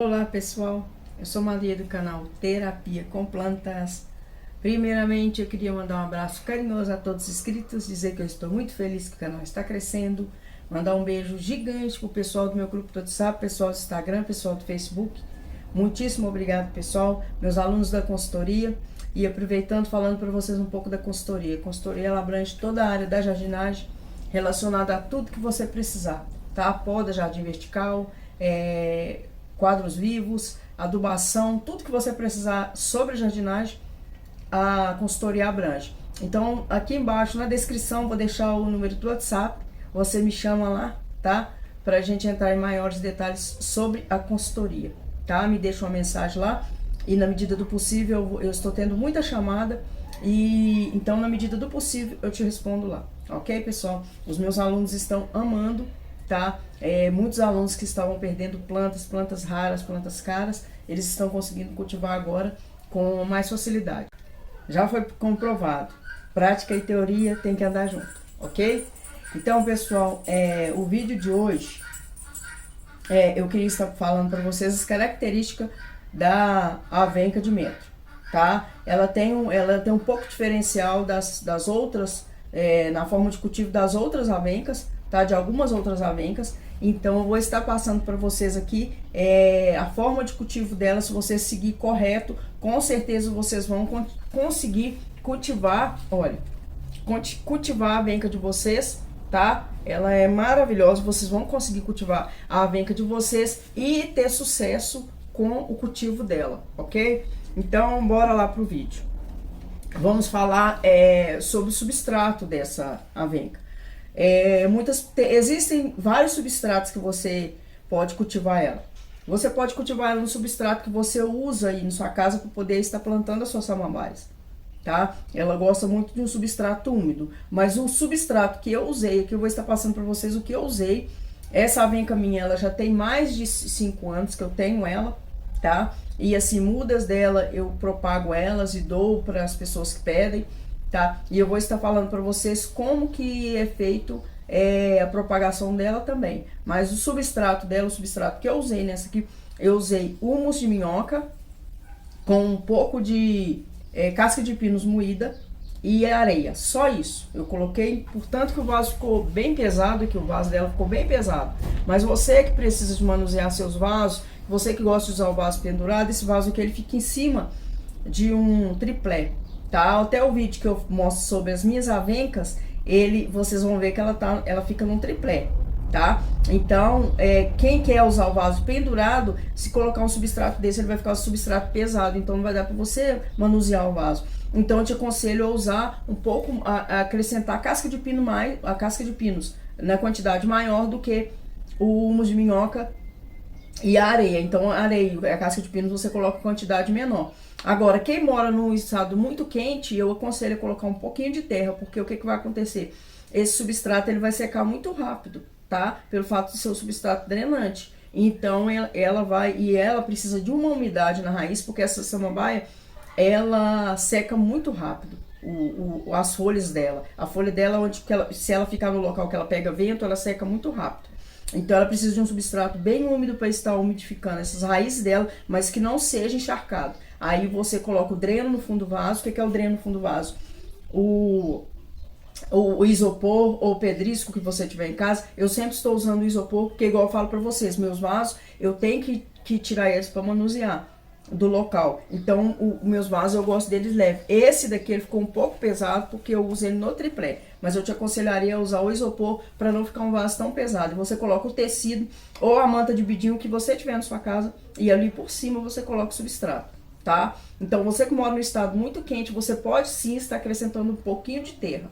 Olá pessoal, eu sou Maria do canal Terapia com Plantas. Primeiramente eu queria mandar um abraço carinhoso a todos os inscritos, dizer que eu estou muito feliz que o canal está crescendo, mandar um beijo gigante para o pessoal do meu grupo do WhatsApp, pessoal do Instagram, pessoal do Facebook. Muitíssimo obrigado pessoal, meus alunos da consultoria. E aproveitando, falando para vocês um pouco da consultoria. A consultoria ela abrange toda a área da jardinagem relacionada a tudo que você precisar, tá? Poda, jardim vertical, quadros vivos, adubação, tudo que você precisar sobre jardinagem, a consultoria abrange. Então, aqui embaixo na descrição vou deixar o número do WhatsApp, você me chama lá, tá? Pra gente entrar em maiores detalhes sobre a consultoria, tá? Me deixa uma mensagem lá e na medida do possível, eu estou tendo muita chamada e então na medida do possível eu te respondo lá, ok, pessoal? Os meus alunos estão amando, tá? Muitos alunos que estavam perdendo plantas raras, plantas caras, eles estão conseguindo cultivar agora com mais facilidade. Já foi comprovado, prática e teoria tem que andar junto, ok? Então, pessoal, o vídeo de hoje, eu queria estar falando para vocês as características da avenca de metro, tá? Ela tem um pouco diferencial das outras, na forma de cultivo das outras avencas, tá? De algumas outras avencas. Então eu vou estar passando para vocês aqui a forma de cultivo dela. Se você seguir correto, com certeza vocês vão conseguir cultivar, olha, cultivar a avenca de vocês, tá? Ela é maravilhosa, vocês vão conseguir cultivar a avenca de vocês e ter sucesso com o cultivo dela, ok? Então bora lá pro vídeo. Vamos falar sobre o substrato dessa avenca. Existem vários substratos que você pode cultivar ela. Você pode cultivar ela no substrato que você usa aí na sua casa para poder estar plantando as suas samambaias, tá? Ela gosta muito de um substrato úmido, mas o substrato que eu usei, que eu vou estar passando para vocês o que eu usei. Essa avenca minha, ela já tem mais de 5 anos que eu tenho ela, tá? E assim, mudas dela eu propago elas e dou para as pessoas que pedem, tá? E eu vou estar falando para vocês como que é feito a propagação dela também. Mas o substrato dela, o substrato que eu usei nessa aqui, eu usei humus de minhoca com um pouco de casca de pinos moída e areia, só isso. Eu coloquei, portanto que o vaso ficou bem pesado, que o vaso dela ficou bem pesado. Mas você que precisa de manusear seus vasos, você que gosta de usar o vaso pendurado, esse vaso aqui ele fica em cima de um triplé, tá? Até o vídeo que eu mostro sobre as minhas avencas, vocês vão ver que ela fica num triplé, tá? Então, quem quer usar o vaso pendurado, se colocar um substrato desse, ele vai ficar um substrato pesado, então não vai dar para você manusear o vaso. Então, eu te aconselho a usar um pouco, a acrescentar a casca de pinos na quantidade maior do que o humus de minhoca e a areia. Então a casca de pinos você coloca em quantidade menor. Agora, quem mora num estado muito quente, eu aconselho a colocar um pouquinho de terra, porque o que vai acontecer? Esse substrato ele vai secar muito rápido, tá? Pelo fato de ser um substrato drenante. Então ela precisa de uma umidade na raiz, porque essa samambaia ela seca muito rápido. As folhas dela. A folha dela, se ela ficar no local que ela pega vento, ela seca muito rápido. Então ela precisa de um substrato bem úmido para estar umidificando essas raízes dela, mas que não seja encharcado. Aí você coloca o dreno no fundo do vaso. O que é o dreno no fundo do vaso? O isopor ou pedrisco que você tiver em casa. Eu sempre estou usando o isopor, porque igual eu falo para vocês, meus vasos, eu tenho que tirar eles para manusear do local. Então, meus vasos eu gosto deles leves. Esse daqui ele ficou um pouco pesado porque eu uso ele no triplé, mas eu te aconselharia a usar o isopor para não ficar um vaso tão pesado. Você coloca o tecido ou a manta de bidinho que você tiver na sua casa e ali por cima você coloca o substrato, tá? Então, você que mora no estado muito quente, você pode sim estar acrescentando um pouquinho de terra,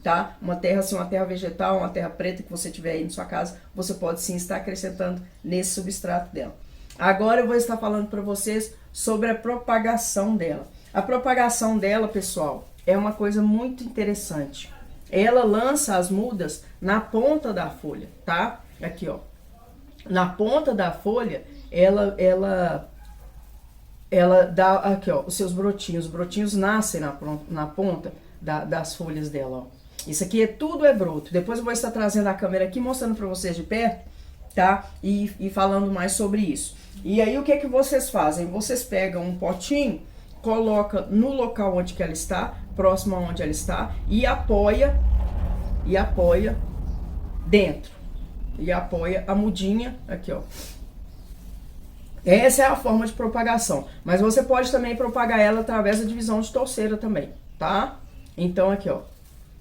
tá? Uma terra assim, uma terra vegetal, uma terra preta que você tiver aí na sua casa, você pode sim estar acrescentando nesse substrato dela. Agora eu vou estar falando para vocês sobre a propagação dela. A propagação dela, pessoal, é uma coisa muito interessante. Ela lança as mudas na ponta da folha, tá? Aqui, ó. Na ponta da folha, ela dá aqui, ó, os seus brotinhos. Os brotinhos nascem na ponta das folhas dela, ó. Isso aqui tudo é broto. Depois eu vou estar trazendo a câmera aqui, mostrando para vocês de perto tá? E falando mais sobre isso. E aí o que vocês fazem? Vocês pegam um potinho, coloca no local onde que ela está, próximo aonde ela está, e apoia dentro. E apoia a mudinha aqui, ó. Essa é a forma de propagação. Mas você pode também propagar ela através da divisão de touceira também, tá? Então aqui, ó.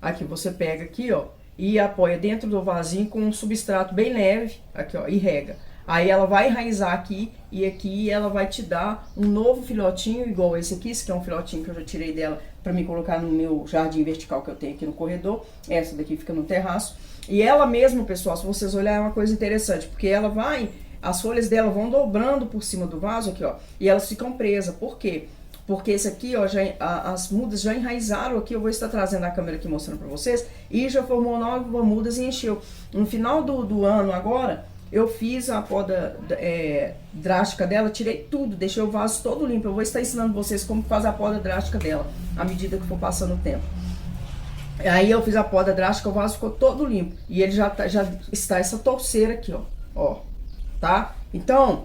Aqui você pega aqui, ó, e apoia dentro do vasinho com um substrato bem leve, aqui, ó, e rega. Aí ela vai enraizar aqui, e aqui ela vai te dar um novo filhotinho, igual esse aqui. Esse aqui é um filhotinho que eu já tirei dela para me colocar no meu jardim vertical que eu tenho aqui no corredor. Essa daqui fica no terraço. E ela mesmo, pessoal, se vocês olharem, é uma coisa interessante, porque ela vai, as folhas dela vão dobrando por cima do vaso aqui, ó, e elas ficam presas. Por quê? Porque esse aqui, ó, as mudas já enraizaram aqui. Eu vou estar trazendo a câmera aqui mostrando para vocês. E já formou 9 mudas e encheu. No final do ano agora, eu fiz a poda drástica dela, tirei tudo, deixei o vaso todo limpo. Eu vou estar ensinando vocês como faz a poda drástica dela, à medida que for passando o tempo. Aí eu fiz a poda drástica, o vaso ficou todo limpo. E ele já está essa touceira aqui, ó, tá? Então,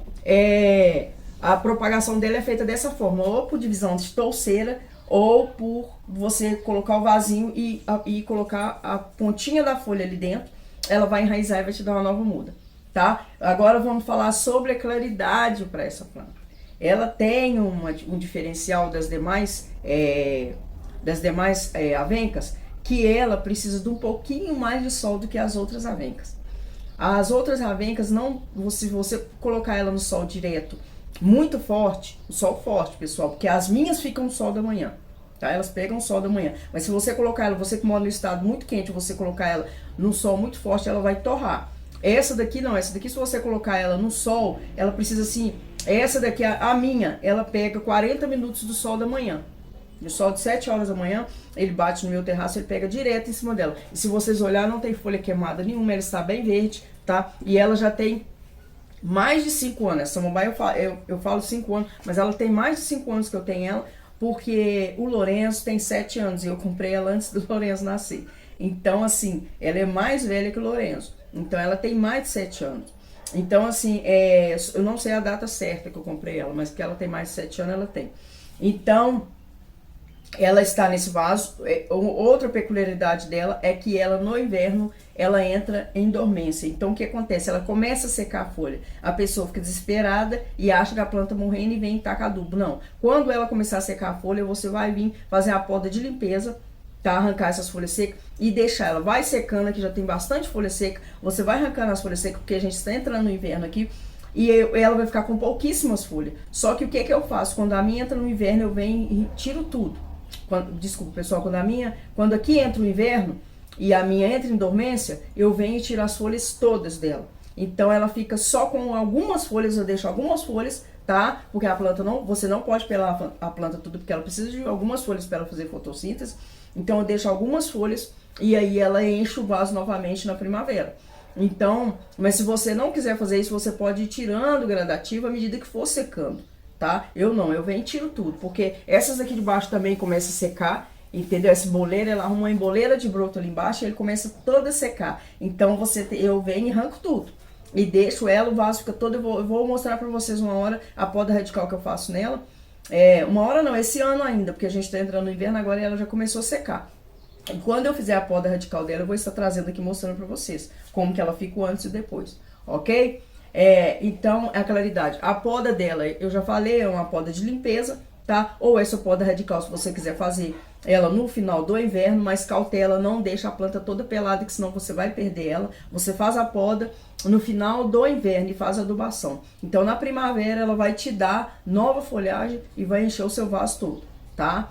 a propagação dele é feita dessa forma, ou por divisão de touceira, ou por você colocar o vasinho e colocar a pontinha da folha ali dentro. Ela vai enraizar e vai te dar uma nova muda, tá? Agora vamos falar sobre a claridade para essa planta. Ela tem um diferencial das demais avencas, que ela precisa de um pouquinho mais de sol do que as outras avencas. As outras avencas, se você colocar ela no sol direto, muito forte, o sol forte, pessoal, porque as minhas ficam no sol da manhã, tá? Elas pegam o sol da manhã. Mas se você colocar ela, você que mora no estado muito quente, você colocar ela no sol muito forte, ela vai torrar. Essa daqui não, essa daqui se você colocar ela no sol, ela precisa assim, essa daqui, a minha, ela pega 40 minutos do sol da manhã. O sol de 7 horas da manhã, ele bate no meu terraço, ele pega direto em cima dela. E se vocês olharem, não tem folha queimada nenhuma, ela está bem verde, tá? E ela já tem mais de 5 anos. Essa samambaia eu falo 5 anos, mas ela tem mais de 5 anos que eu tenho ela, porque o Lourenço tem 7 anos e eu comprei ela antes do Lourenço nascer. Então, assim, ela é mais velha que o Lourenço. Então, ela tem mais de 7 anos. Então, assim, eu não sei a data certa que eu comprei ela, mas que ela tem mais de 7 anos, ela tem. Então, ela está nesse vaso. Outra peculiaridade dela é que ela, no inverno, ela entra em dormência. Então, o que acontece? Ela começa a secar a folha. A pessoa fica desesperada e acha que a planta morrendo e vem e taca adubo. Não. Quando ela começar a secar a folha, você vai vir fazer a poda de limpeza, tá? Arrancar essas folhas secas e deixar ela. Vai secando, aqui já tem bastante folha seca. Você vai arrancando as folhas secas, porque a gente está entrando no inverno aqui. E ela vai ficar com pouquíssimas folhas. Só que o que eu faço? Quando a minha entra no inverno, eu venho e tiro tudo. Desculpa, pessoal, quando aqui entra o inverno e a minha entra em dormência, eu venho e tiro as folhas todas dela. Então ela fica só com algumas folhas, eu deixo algumas folhas, tá? Porque a planta você não pode pelar a planta tudo, porque ela precisa de algumas folhas para ela fazer fotossíntese. Então eu deixo algumas folhas e aí ela enche o vaso novamente na primavera. Então, mas se você não quiser fazer isso, você pode ir tirando gradativo à medida que for secando. Tá? Eu venho e tiro tudo, porque essas aqui de baixo também começam a secar, entendeu? Essa boleira, ela arruma uma emboleira de broto ali embaixo e ele começa toda a secar. Então, eu venho e arranco tudo. E deixo ela, o vaso fica todo, eu vou mostrar pra vocês uma hora a poda radical que eu faço nela. Uma hora não, esse ano ainda, porque a gente tá entrando no inverno agora e ela já começou a secar. E quando eu fizer a poda radical dela, eu vou estar trazendo aqui, mostrando pra vocês como que ela fica o antes e depois, ok? Então, a claridade. A poda dela, eu já falei, é uma poda de limpeza, tá? Ou essa poda radical, se você quiser fazer ela no final do inverno, mas cautela, não deixa a planta toda pelada, que senão você vai perder ela. Você faz a poda no final do inverno e faz a adubação. Então, na primavera, ela vai te dar nova folhagem e vai encher o seu vaso todo, tá?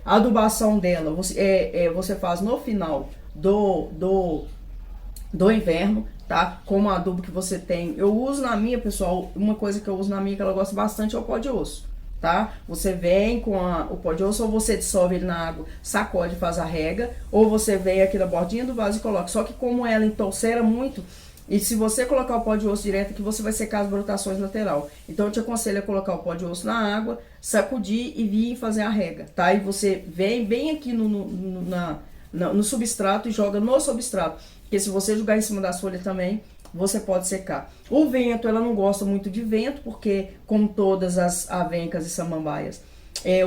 A adubação dela, você faz no final do inverno, tá? Como adubo que você tem. Eu uso na minha, pessoal, uma coisa que eu uso na minha que ela gosta bastante é o pó de osso, tá? Você vem com o pó de osso, ou você dissolve ele na água, sacode e faz a rega, ou você vem aqui na bordinha do vaso e coloca. Só que como ela entolceira muito, e se você colocar o pó de osso direto aqui, você vai secar as brotações lateral. Então eu te aconselho a colocar o pó de osso na água, sacudir e vir fazer a rega, tá? E você vem bem aqui no substrato e joga no substrato. Porque se você jogar em cima das folhas também, você pode secar. O vento, ela não gosta muito de vento, porque como todas as avencas e samambaias,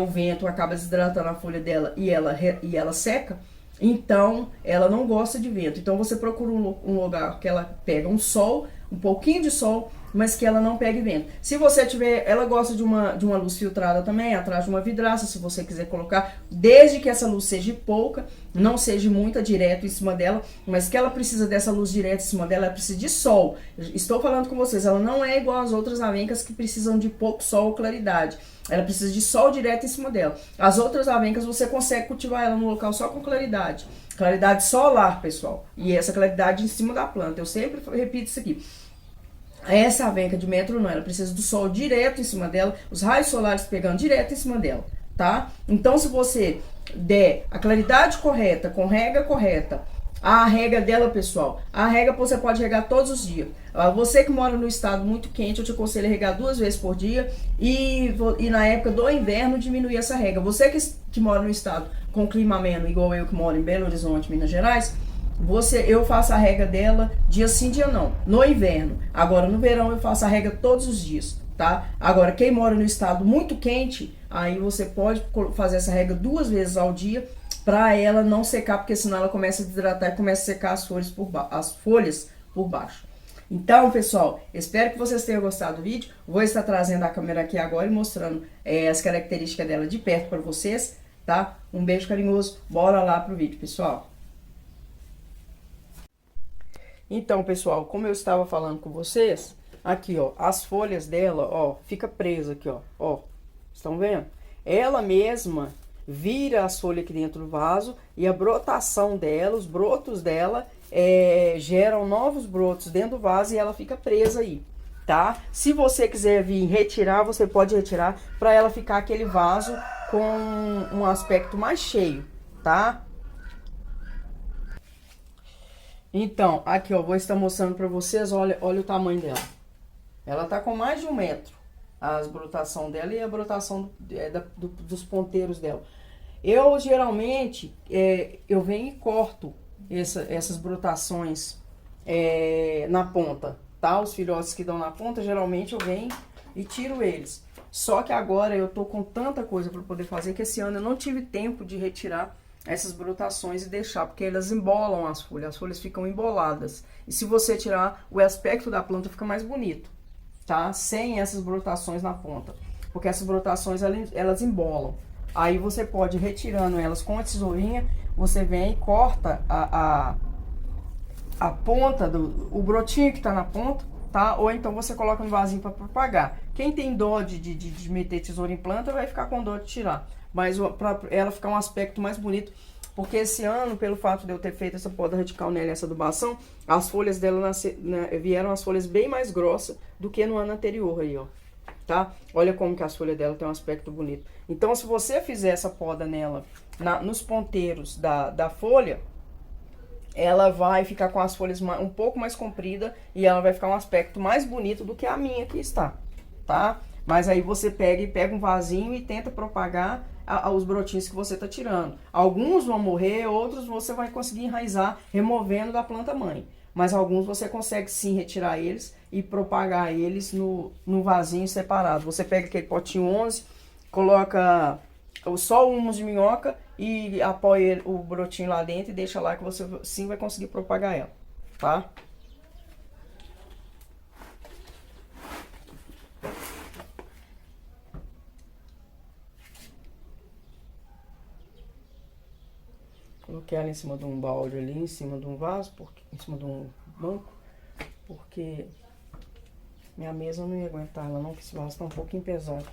o vento acaba desidratando a folha dela e ela seca. Então, ela não gosta de vento. Então, você procura um lugar que ela pega um sol, um pouquinho de sol, mas que ela não pegue vento. Se você tiver, ela gosta de uma luz filtrada também, atrás de uma vidraça, se você quiser colocar, desde que essa luz seja pouca, não seja muita, direto em cima dela, mas que ela precisa dessa luz direta em cima dela, ela precisa de sol. Estou falando com vocês, ela não é igual às outras avencas que precisam de pouco sol ou claridade. Ela precisa de sol direto em cima dela. As outras avencas você consegue cultivar ela no local só com claridade. Claridade solar, pessoal. E essa claridade em cima da planta. Eu sempre repito isso aqui. Essa avenca de metro não, ela precisa do sol direto em cima dela, os raios solares pegando direto em cima dela, tá? Então, se você der a claridade correta, com rega correta, a rega dela, pessoal, a rega você pode regar todos os dias. Você que mora no estado muito quente, eu te aconselho a regar 2 vezes por dia e na época do inverno diminuir essa rega. Você que mora no estado com clima ameno, igual eu que moro em Belo Horizonte, Minas Gerais, eu faço a rega dela dia sim, dia não, no inverno. Agora no verão eu faço a rega todos os dias, tá? Agora quem mora no estado muito quente, aí você pode fazer essa rega 2 vezes ao dia para ela não secar, porque senão ela começa a desidratar e começa a secar as folhas por baixo. Então, pessoal, espero que vocês tenham gostado do vídeo. Vou estar trazendo a câmera aqui agora e mostrando as características dela de perto para vocês, tá? Um beijo carinhoso, bora lá pro vídeo, pessoal. Então, pessoal, como eu estava falando com vocês, aqui, ó, as folhas dela, ó, fica presa aqui, ó, estão vendo? Ela mesma vira as folhas aqui dentro do vaso e a brotação dela, os brotos dela, geram novos brotos dentro do vaso e ela fica presa aí, tá? Se você quiser vir retirar, você pode retirar para ela ficar aquele vaso com um aspecto mais cheio, tá? Então, aqui, ó, vou estar mostrando pra vocês, olha o tamanho dela. Ela tá com mais de 1 metro, as brotação dela e a brotação dos ponteiros dela. Eu, geralmente, eu venho e corto essas brotações na ponta, tá? Os filhotes que dão na ponta, geralmente eu venho e tiro eles. Só que agora eu tô com tanta coisa pra poder fazer que esse ano eu não tive tempo de retirar essas brotações e deixar, porque elas embolam as folhas ficam emboladas. E se você tirar, o aspecto da planta fica mais bonito, tá? Sem essas brotações na ponta, porque essas brotações elas embolam. Aí você pode ir retirando elas com a tesourinha, você vem e corta a ponta, o brotinho que tá na ponta, tá? Ou então você coloca no vasinho para propagar. Quem tem dó de meter tesoura em planta vai ficar com dó de tirar. Mas para ela ficar um aspecto mais bonito, porque esse ano, pelo fato de eu ter feito essa poda radical nela e essa adubação, as folhas dela vieram as folhas bem mais grossas do que no ano anterior aí, ó. Tá? Olha como que as folhas dela tem um aspecto bonito. Então, se você fizer essa poda nela, nos ponteiros da folha, ela vai ficar com as folhas um pouco mais comprida e ela vai ficar um aspecto mais bonito do que a minha que está, tá? Mas aí você pega um vasinho e tenta propagar os brotinhos que você tá tirando. Alguns vão morrer, outros você vai conseguir enraizar removendo da planta mãe. Mas alguns você consegue sim retirar eles e propagar eles no vasinho separado. Você pega aquele potinho 11, coloca só o humus de minhoca e apoia o brotinho lá dentro e deixa lá que você sim vai conseguir propagar ela, tá? Coloquei ela em cima de um balde ali, em cima de um vaso, em cima de um banco, porque minha mesa não ia aguentar ela não, que esse vaso tá um pouquinho pesado.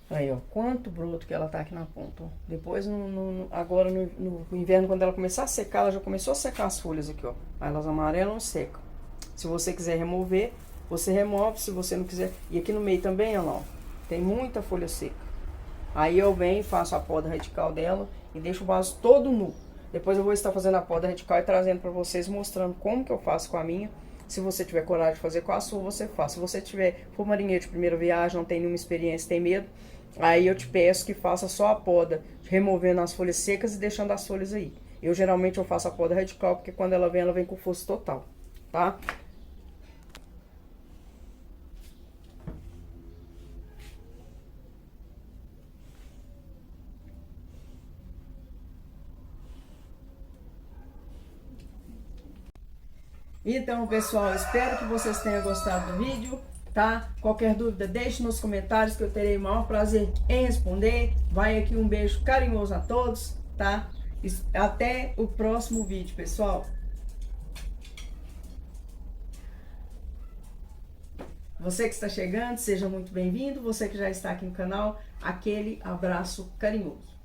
Aí, ó, quanto broto que ela tá aqui na ponta, ó. Depois, agora no inverno, quando ela começar a secar, ela já começou a secar as folhas aqui, ó. Aí elas amarelam e secam. Se você quiser remover, você remove, se você não quiser. E aqui no meio também, ó lá, ó, tem muita folha seca. Aí eu venho, faço a poda radical dela e deixo o vaso todo nu. Depois eu vou estar fazendo a poda radical e trazendo para vocês, mostrando como que eu faço com a minha. Se você tiver coragem de fazer com a sua, você faz. Se você for marinheiro de primeira viagem, não tem nenhuma experiência, tem medo, aí eu te peço que faça só a poda, removendo as folhas secas e deixando as folhas aí. Eu geralmente eu faço a poda radical, porque quando ela vem com força total, tá? Então, pessoal, espero que vocês tenham gostado do vídeo, tá? Qualquer dúvida, deixe nos comentários que eu terei o maior prazer em responder. Vai aqui um beijo carinhoso a todos, tá? Até o próximo vídeo, pessoal. Você que está chegando, seja muito bem-vindo. Você que já está aqui no canal, aquele abraço carinhoso.